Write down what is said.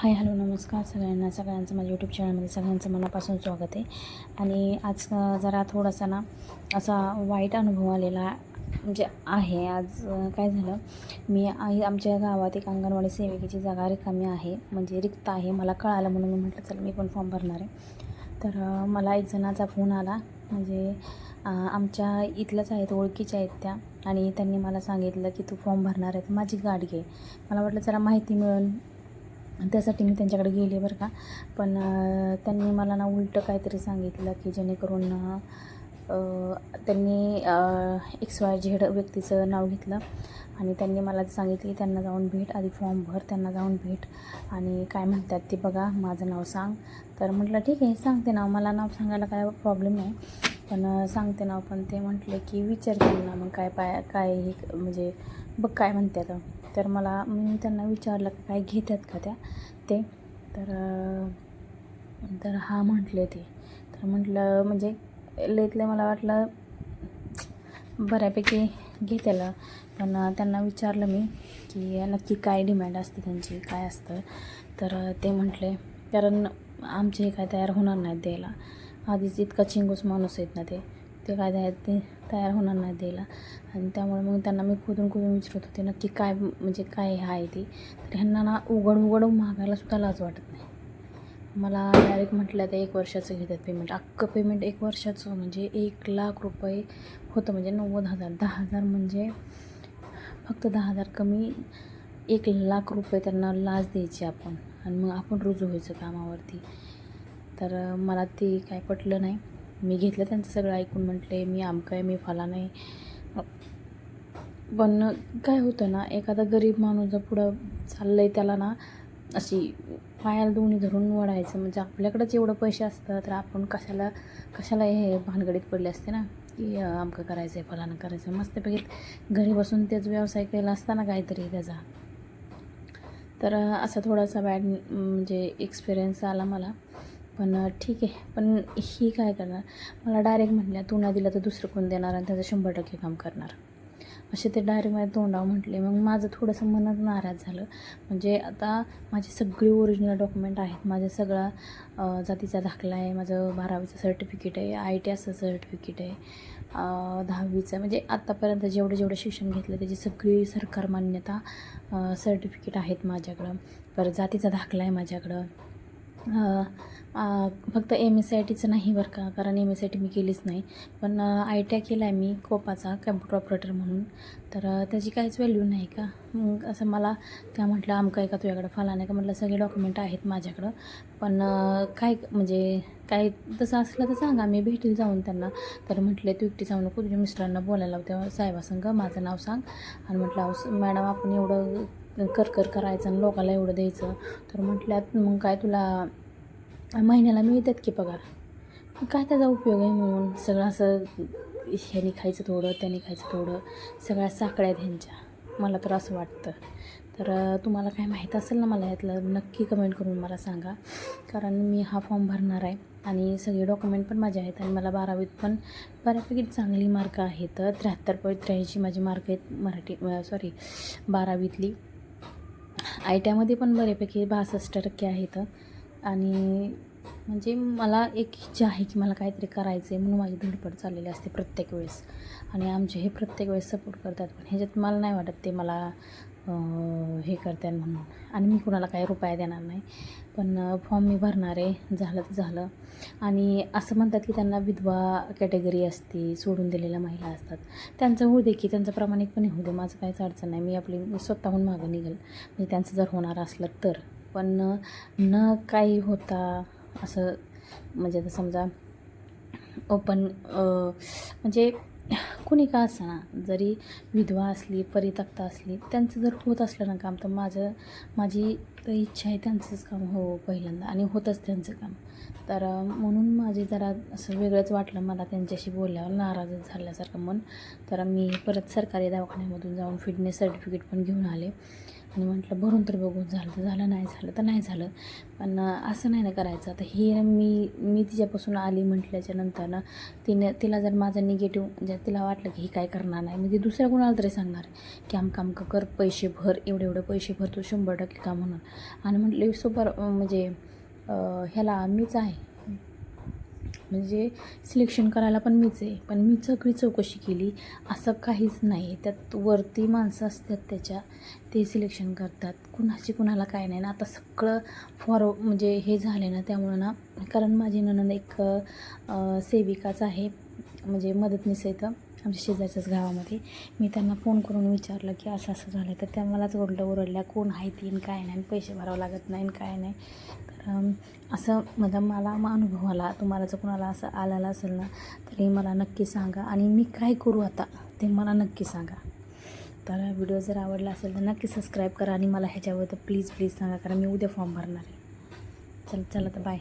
Hi hello नमस्कार सगळ्यांचं माझ्या यूट्यूब चॅनलमध्ये सगळ्यांचं मनापासून स्वागत आहे. आणि आज जरा थोडासा ना असा वाईट अनुभव आलेला म्हणजे आहे. आज काय झालं, आमच्या गावात एक अंगणवाडी सेविकेची जागा रिकामी आहे, म्हणजे रिक्त आहे. मला कळालं म्हणून मी म्हटलं चला मी पण फॉर्म भरणार आहे. तर मला एक जणाचा फोन आला, म्हणजे आमच्या इथलंच आहेत, ओळखीच्या आहेत त्या. आणि त्यांनी मला सांगितलं की तू फॉर्म भरणार आहे तर माझी गाठ घे. मला वाटलं जरा माहिती मिळून त्यासाठी मी त्यांच्याकडे गेले बरं का. पण त्यांनी मला ना उलटं काहीतरी सांगितलं की जेणेकरून त्यांनी XYZ व्यक्तीचं नाव घेतलं आणि त्यांनी मला सांगितलं की त्यांना जाऊन भेट, आधी फॉर्म भर, त्यांना जाऊन भेट आणि काय म्हणतात ते बघा, माझं नाव सांग. तर म्हटलं ठीक आहे सांगते नाव, मला नाव सांगायला काय प्रॉब्लेम नाही, पण सांगते नाव. पण ते म्हटले की विचार त्यांना मग काय हे म्हणजे बघ काय म्हणतात. तर मी त्यांना विचारलं की काय घेतात का ते तर हा म्हटले ते. तर म्हटलं म्हणजे लेतले मला वाटलं बऱ्यापैकी घेतेलं. पण त्यांना विचारलं मी की नक्की काय डिमांड असते त्यांची, काय असतं. तर ते म्हटले कारण आमचे हे काय तयार होणार नाहीत द्यायला, आधीच इतका चिंगूस माणूस आहेत ना ते काय ते तयार होणार नाही द्यायला. आणि त्यामुळे मग त्यांना मी खोदून विचारत होते नक्की काय म्हणजे काय आहे ती. तर ह्यांना ना उघड मागायला सुद्धा लाज वाटत नाही. मला डायरेक्ट म्हटलं तर 1 वर्षाचं घेतात पेमेंट, अख्खं पेमेंट 1 वर्षाचं म्हणजे 1,00,000 रुपये होतं. म्हणजे 90,000, 10,000 म्हणजे फक्त 10,000 कमी, 1,00,000 रुपये त्यांना लाच द्यायची आपण आणि मग आपण रुजू व्हायचं कामावरती. तर मला ते काय पटलं नाही. मी घेतलं त्यांचं सगळं ऐकून, म्हटले मी आमकं आहे, मी फलाना आहे. पण काय होतं ना, एखादा गरीब माणूस जर पुढं चाललं आहे त्याला ना अशी पायाला दोन्ही धरून ओढायचं. म्हणजे आपल्याकडंच एवढं पैसे असतं तर आपण कशाला हे भानगडीत पडले असते ना की आमकं करायचं आहे, फलानं करायचं आहे. मस्तपैकी घरी बसून तेच व्यवसाय केला असताना काहीतरी त्याचा. तर असा थोडासा बॅड म्हणजे एक्सपिरियन्स आला मला. पण ठीक आहे. पण ही काय करणार, मला डायरेक्ट म्हटल्या तू ना दिला तर दुसरं कोण देणार आणि त्याचं 100% काम करणार, असे ते डायरेक्ट माझ्या तोंडावर म्हटले. मग माझं थोडंसं मनच नाराज झालं. म्हणजे आता माझी सगळी ओरिजिनल डॉक्युमेंट आहेत, माझं सगळा जातीचा दाखला आहे, माझं 12वीचं सर्टिफिकेट आहे, ITSचं सर्टिफिकेट आहे, 10वीचं, म्हणजे आत्तापर्यंत जेवढे शिक्षण घेतलं त्याची सगळी सरकार मान्यता सर्टिफिकेट आहेत माझ्याकडं. परत जातीचा दाखला आहे माझ्याकडं. फक्त MSITचं नाही बरं का, कारण MSIT मी केलीच नाही. पण ITI केला आहे मी कोपाचा, कॅम्प्युटर ऑपरेटर म्हणून. तर त्याची काहीच व्हॅल्यू नाही का. मग असं मला त्या म्हटलं आमका आहे का तुझ्याकडं, फलाना आहे का. म्हटलं सगळे डॉक्युमेंट आहेत माझ्याकडं. पण काय म्हणजे काय तसं असलं तर सांगा, मी भेटेल जाऊन त्यांना. तर म्हटले तू एकटी जाऊ नको, तुझ्या मिस्टरांना बोलायला लावते साहेबासंग, माझं नाव सांग. आणि म्हटलं मॅडम आपण एवढं करायचं आणि लोकाला एवढं द्यायचं. तर म्हटल्यात मग काय तुला महिन्याला मिळतात की पगार, काय त्याचा उपयोग आहे. म्हणून सगळं असं ह्यानी खायचं थोडं, त्याने खायचं थोडं, सगळ्या साखळ्या आहेत ह्यांच्या, मला तर असं वाटतं. तर तुम्हाला काय माहीत असेल ना मला यातलं, नक्की कमेंट करून मला सांगा. कारण मी हा फॉर्म भरणार आहे आणि सगळे डॉक्युमेंट पण माझे आहेत. आणि मला 12वीत पण बऱ्यापैकी चांगली मार्क आहेत, 73.83 माझी मार्क आहेत 12वीतली. ITIमध्ये पण बऱ्यापैकी 62% आहेत. आणि म्हणजे मला एक इच्छा आहे की मला काहीतरी करायचं आहे, म्हणून माझी धडपड चाललेली असते प्रत्येक वेळेस. आणि आमचे हे प्रत्येक वेळेस सपोर्ट करतात. पण ह्याच्यात मला नाही वाटत ते मला हे करतात म्हणून. आणि मी कुणाला काही रुपया देणार नाही. पण फॉर्म मी भरणार आहे, झालं तर झालं. आणि असं म्हणतात की त्यांना विधवा कॅटेगरी असते, सोडून दिलेल्या महिला असतात, त्यांचं होऊ दे की, त्यांचं प्रामाणिकपणे होऊ दे, माझं काहीच अडचण नाही. मी स्वतःहून मागं निघेल म्हणजे त्यांचं जर होणार असलं तर. पण न काही होता असं, म्हणजे आता समजा ओपन म्हणजे कुणी का असं, जरी विधवा असली, परित्यक्ता असली, त्यांचं जर होत असलं ना काम, तर माझी तर इच्छा आहे त्यांचंच काम हो पहिल्यांदा, आणि होतंच त्यांचं काम. तर म्हणून माझे जरा असं वेगळंच वाटलं मला त्यांच्याशी बोलल्यावर, नाराजच झाल्यासारखं मन. तर मी परत सरकारी दवाखान्यामधून जाऊन फिटनेस सर्टिफिकेट पण घेऊन आले. आणि म्हटलं भरून तर बघू, झालं तर झालं, नाही झालं तर नाही झालं. पण असं नाही ना करायचं. आता ही मी तिच्यापासून आली म्हटल्याच्या नंतर ना तिला जर माझा निगेटिव्ह म्हणजे तिला वाटलं की ही काय करणार नाही, म्हणजे दुसऱ्या कोणाला तरी सांगणार की आमकं कर, पैसे भर, एवढे पैसे भर, तू 100% का म्हणून. आणि म्हटलं सोबर म्हणजे ह्याला मीच आहे, म्हणजे सिलेक्शन करायला पण मीच आहे. पण मी सगळी चौकशी केली, असं काहीच नाही. त्यात वरती माणसं असतात ते सिलेक्शन करतात, कुणाला काय नाही ना. आता सगळं म्हणजे हे झाले ना, त्यामुळं ना, कारण माझी नणंद एक सेविकाच आहे, म्हणजे मदतनीस आहे इथं आमच्या शेजारच्याच गावामध्ये. मी त्यांना फोन करून विचारलं की असं असं झालं, तर त्या मलाच ओरडल्या कोण आहे तीन काय नाही, पैसे भरावं लागत नाही काय नाही. तर असं मला अनुभव आला. तुम्हाला जर कोणाला असं आलेलं असेल ना, तरी मला नक्की सांगा, आणि मी काय करू आता ते मला नक्की सांगा. तर व्हिडिओ जर आवडला असेल तर नक्की सबस्क्राईब करा, आणि मला ह्याच्यावर तर प्लीज सांगा, कारण मी उद्या फॉर्म भरणार आहे. चला तर बाय.